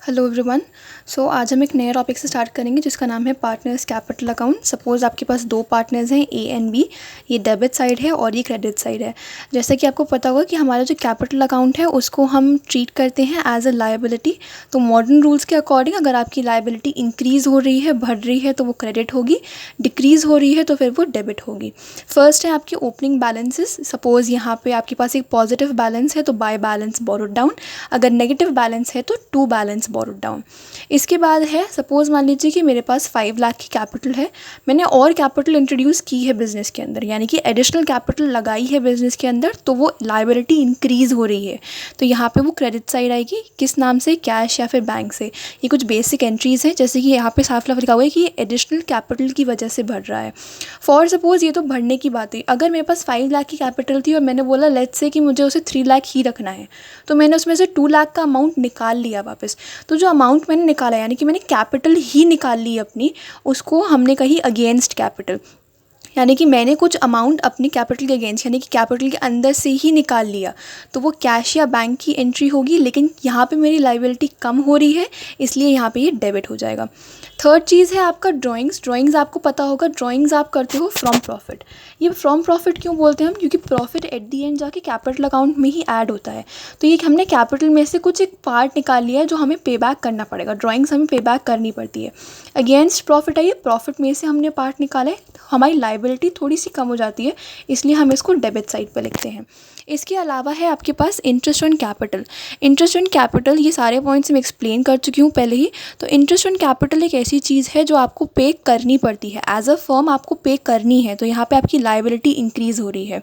Hello everyone. आज हम एक नया टॉपिक से स्टार्ट करेंगे जिसका नाम है पार्टनर्स कैपिटल अकाउंट। सपोज़ आपके पास दो पार्टनर्स हैं ए एंड बी। ये डेबिट साइड है और ये क्रेडिट साइड है। जैसा कि आपको पता होगा कि हमारा जो कैपिटल अकाउंट है उसको हम ट्रीट करते हैं एज अ लायबिलिटी। तो मॉडर्न रूल्स के अकॉर्डिंग अगर आपकी लायबिलिटी इंक्रीज़ हो रही है, बढ़ रही है, तो वो क्रेडिट होगी। डिक्रीज़ हो रही है तो फिर वो डेबिट होगी। फर्स्ट है आपकी ओपनिंग बैलेंसेस। सपोज़ यहाँ पे आपके पास एक पॉजिटिव बैलेंस है तो बाय बैलेंस बोरोड डाउन। अगर नेगेटिव बैलेंस है तो टू बैलेंस बोरोड डाउन। इसके बाद है सपोज़ मान लीजिए कि मेरे पास 5 लाख की कैपिटल है। मैंने और कैपिटल इंट्रोड्यूस की है बिज़नेस के अंदर, यानी कि एडिशनल कैपिटल लगाई है बिज़नेस के अंदर, तो वो लायबिलिटी इंक्रीज़ हो रही है। तो यहाँ पे वो क्रेडिट साइड आएगी। किस नाम से? कैश या फिर बैंक से। ये कुछ बेसिक एंट्रीज़ हैं, जैसे कि यहाँ पे साफ लिखा हुआ है कि ये एडिशनल कैपिटल की वजह से बढ़ रहा है। फॉर सपोज़ ये तो बढ़ने की बात है। अगर मेरे पास 5 लाख की कैपिटल थी और मैंने बोला लेट्स से कि मुझे उसे 3 लाख ही रखना है, तो मैंने उसमें से 2 लाख का अमाउंट निकाल लिया वापस। तो जो अमाउंट मैंने निकाला, यानी कि मैंने कैपिटल ही निकाल ली अपनी, उसको हमने कही अगेंस्ट कैपिटल। यानी कि मैंने कुछ अमाउंट अपनी कैपिटल के अगेंस्ट, यानी कि कैपिटल के अंदर से ही निकाल लिया, तो वो कैश या बैंक की एंट्री होगी। लेकिन यहाँ पे मेरी लायबिलिटी कम हो रही है, इसलिए यहाँ पे ये डेबिट हो जाएगा। थर्ड चीज़ है आपका ड्राइंग्स। ड्राइंग्स आपको पता होगा, ड्राइंग्स आप करते हो फ्रॉम प्रॉफिट। ये फ्रॉम प्रॉफिट क्यों बोलते हैं हम? क्योंकि प्रॉफिट एट दी एंड जाके कैपिटल अकाउंट में ही ऐड होता है। तो ये हमने कैपिटल में से कुछ एक पार्ट निकाल लिया है जो हमें पे बैक करना पड़ेगा। ड्राइंग्स हमें पे बैक करनी पड़ती है। अगेंस्ट प्रॉफिट है, ये प्रॉफिट में से हमने पार्ट निकाला है, हमारी लायबिलिटी थोड़ी सी कम हो जाती है, इसलिए हम इसको डेबिट साइड पे लिखते हैं। इसके अलावा है आपके पास interest on capital. Interest on capital, ये सारे पॉइंट्स मैं एक्सप्लेन कर चुकी हूँ पहले ही। तो इंटरेस्ट ऑन कैपिटल एक ऐसी चीज़ है जो आपको पे करनी पड़ती है, एज अ फर्म आपको पे करनी है। तो यहाँ पे आपकी लायबिलिटी इंक्रीज़ हो रही है।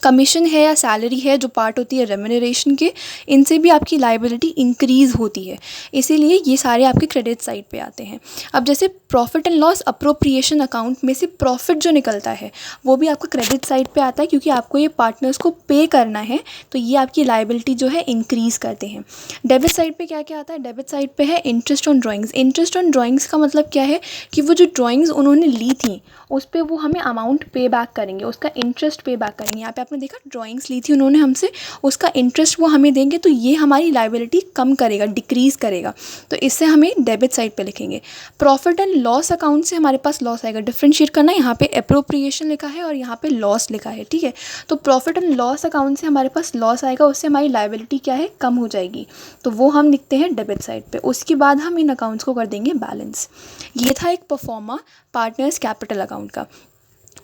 कमीशन है या सैलरी है जो पार्ट होती है रेम्यूनरेशन के, इनसे भी आपकी लायबिलिटी इंक्रीज़ होती है, इसीलिए ये सारे आपके क्रेडिट साइड पे आते हैं। अब जैसे profit and loss appropriation account में से प्रॉफिट जो निकलता है वो भी आपका क्रेडिट साइड पे आता है, क्योंकि आपको ये पार्टनर्स को पे करना है, तो ये आपकी लायबिलिटी जो है इंक्रीज़ करते हैं। डेबिट साइड पे क्या क्या आता है? डेबिट साइड पे है interest on drawings. Interest on drawings का मतलब क्या है कि वो जो ड्राइंग्स उन्होंने ली थी उस पर वो हमें अमाउंट पे बैक करेंगे, उसका इंटरेस्ट पे बैक करेंगे। यहाँ पे आपने देखा ड्राइंग्स ली थी उन्होंने हमसे, उसका इंटरेस्ट वो हमें देंगे, तो ये हमारी लायबिलिटी कम करेगा, डिक्रीज़ करेगा। तो इससे हमें डेबिट साइड पे लिखेंगे। प्रॉफिट एंड लॉस अकाउंट से हमारे पास लॉस आएगा। डिफ्रेंशिएट करना, यहाँ पे अप्रोप्रिएशन लिखा है और यहाँ पे लॉस लिखा है, ठीक है। तो प्रॉफिट एंड लॉस अकाउंट से हमारे पास लॉस आएगा, उससे हमारी लायबिलिटी क्या है? कम हो जाएगी, तो वो हम लिखते हैं डेबिट साइड पे। उसके बाद हम इन अकाउंट्स को कर देंगे बैलेंस। ये था एक परफॉर्मा पार्टनर्स कैपिटल अकाउंट का।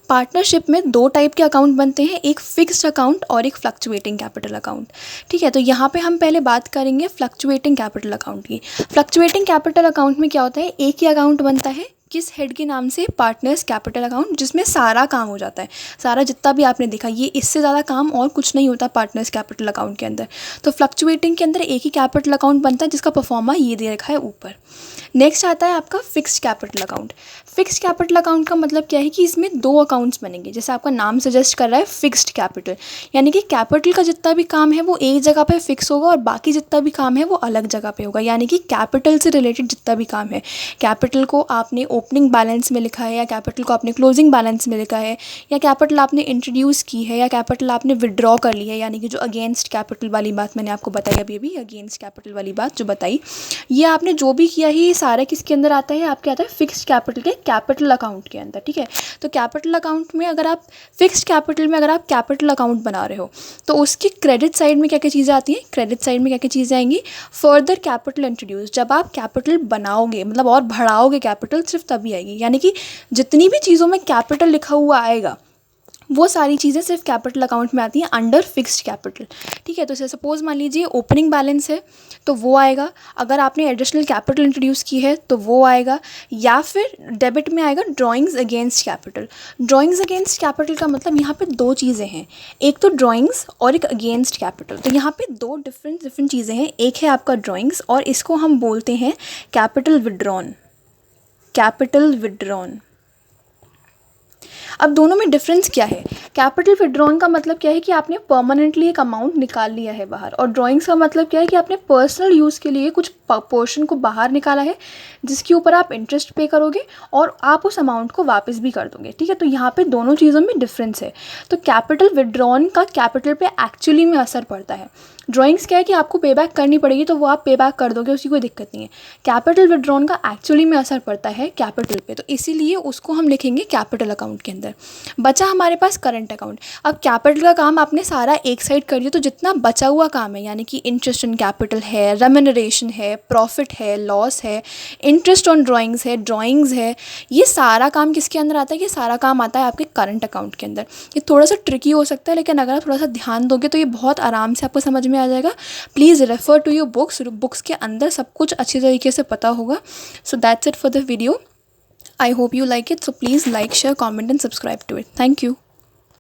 पार्टनरशिप में दो टाइप के अकाउंट बनते हैं, एक फिक्स्ड अकाउंट और एक फ्लक्चुएटिंग कैपिटल अकाउंट, ठीक है। तो यहाँ पे हम पहले बात करेंगे फ्लक्चुएटिंग कैपिटल अकाउंट की। फ्लक्चुएटिंग कैपिटल अकाउंट में क्या होता है? एक ही अकाउंट बनता है, किस हेड के नाम से? पार्टनर्स कैपिटल अकाउंट, जिसमें सारा काम हो जाता है, सारा जितना भी आपने देखा, ये इससे ज़्यादा काम और कुछ नहीं होता पार्टनर्स कैपिटल अकाउंट के अंदर। तो फ्लक्चुएटिंग के अंदर एक ही कैपिटल अकाउंट बनता है जिसका परफॉर्मा ये दे रखा है ऊपर। नेक्स्ट आता है आपका fixed capital account. Fixed capital account का मतलब क्या है कि इसमें दो अकाउंट्स बनेंगे, जैसे आपका नाम सजेस्ट कर रहा है फिक्स्ड कैपिटल, यानी कि कैपिटल का जितना भी काम है वो एक जगह पे फिक्स होगा और बाकी जितना भी काम है वो अलग जगह पे होगा। यानी कि कैपिटल से रिलेटेड जितना भी काम है, कैपिटल को आपने ओपनिंग बैलेंस में लिखा है या कैपिटल को आपने क्लोजिंग बैलेंस में लिखा है, या कैपिटल आपने इंट्रोड्यूस की है या कैपिटल आपने विड्रॉ कर ली है, यानी कि जो अगेंस्ट कैपिटल वाली बात मैंने आपको बताई अभी अगेंस्ट कैपिटल वाली बात जो बताई, ये आपने जो भी किया है ये सारा किसके अंदर आता है? आपके आता है फिक्स्ड कैपिटल के कैपिटल अकाउंट के अंदर, ठीक है। तो कैपिटल अकाउंट में अगर आप फिक्स्ड कैपिटल में अगर आप कैपिटल अकाउंट बना रहे हो तो उसकी क्रेडिट साइड में क्या क्या चीज़ें आती हैं? क्रेडिट साइड में क्या क्या चीज़ें आएंगी? Further capital introduce. जब आप कैपिटल बनाओगे, मतलब और बढ़ाओगे कैपिटल, सिर्फ तभी आएगी। यानी कि जितनी भी चीज़ों में कैपिटल लिखा हुआ आएगा वो सारी चीज़ें सिर्फ कैपिटल अकाउंट में आती हैं अंडर फिक्स्ड कैपिटल, ठीक है। तो सपोज़ मान लीजिए ओपनिंग बैलेंस है तो वो आएगा, अगर आपने एडिशनल कैपिटल इंट्रोड्यूस की है तो वो आएगा, या फिर डेबिट में आएगा drawings against capital. Drawings against capital का मतलब यहाँ पे दो चीज़ें हैं, एक तो ड्राइंग्स और एक अगेंस्ट कैपिटल। तो यहाँ पे दो डिफरेंट चीज़ें हैं, एक है आपका ड्राइंग्स और इसको हम बोलते हैं कैपिटल विड्रॉन। Capital withdrawn. अब दोनों में डिफरेंस क्या है? कैपिटल विड्रॉन का मतलब क्या है कि आपने परमानेंटली एक अमाउंट निकाल लिया है बाहर, और ड्राइंग्स का मतलब क्या है कि आपने पर्सनल यूज़ के लिए कुछ पोर्शन को बाहर निकाला है जिसके ऊपर आप इंटरेस्ट पे करोगे और आप उस अमाउंट को वापस भी कर दोगे। ठीक है, तो यहाँ पे दोनों चीज़ों में डिफरेंस है। तो कैपिटल विड्रॉन का कैपिटल पे एक्चुअली में असर पड़ता है। ड्राइंग्स क्या है कि आपको पे बैक करनी पड़ेगी तो वो आप पे बैक कर दोगे, उसकी कोई दिक्कत नहीं है। कैपिटल विड्रॉन का एक्चुअली में असर पड़ता है कैपिटल पे, तो इसीलिए उसको हम लिखेंगे कैपिटल अकाउंट के अंदर। बचा हमारे पास करंट अकाउंट। अब कैपिटल का काम आपने सारा एक साइड कर दिया, तो जितना बचा हुआ काम है यानी कि इंटरेस्ट ऑन कैपिटल है, रेम्यूनरेशन है, प्रॉफिट है, लॉस है, इंटरेस्ट ऑन ड्राइंग्स है, ये सारा काम किसके अंदर आता है? ये सारा काम आता है आपके करंट अकाउंट के अंदर। ये थोड़ा सा ट्रिकी हो सकता है, लेकिन अगर आप थोड़ा सा ध्यान दोगे तो ये बहुत आराम से आपको समझ में आ जाएगा। Please refer to your books के अंदर सब कुछ अच्छी तरीके से पता होगा। So that's it for the video. I hope you like it, so please like, share, comment and subscribe to it. Thank you.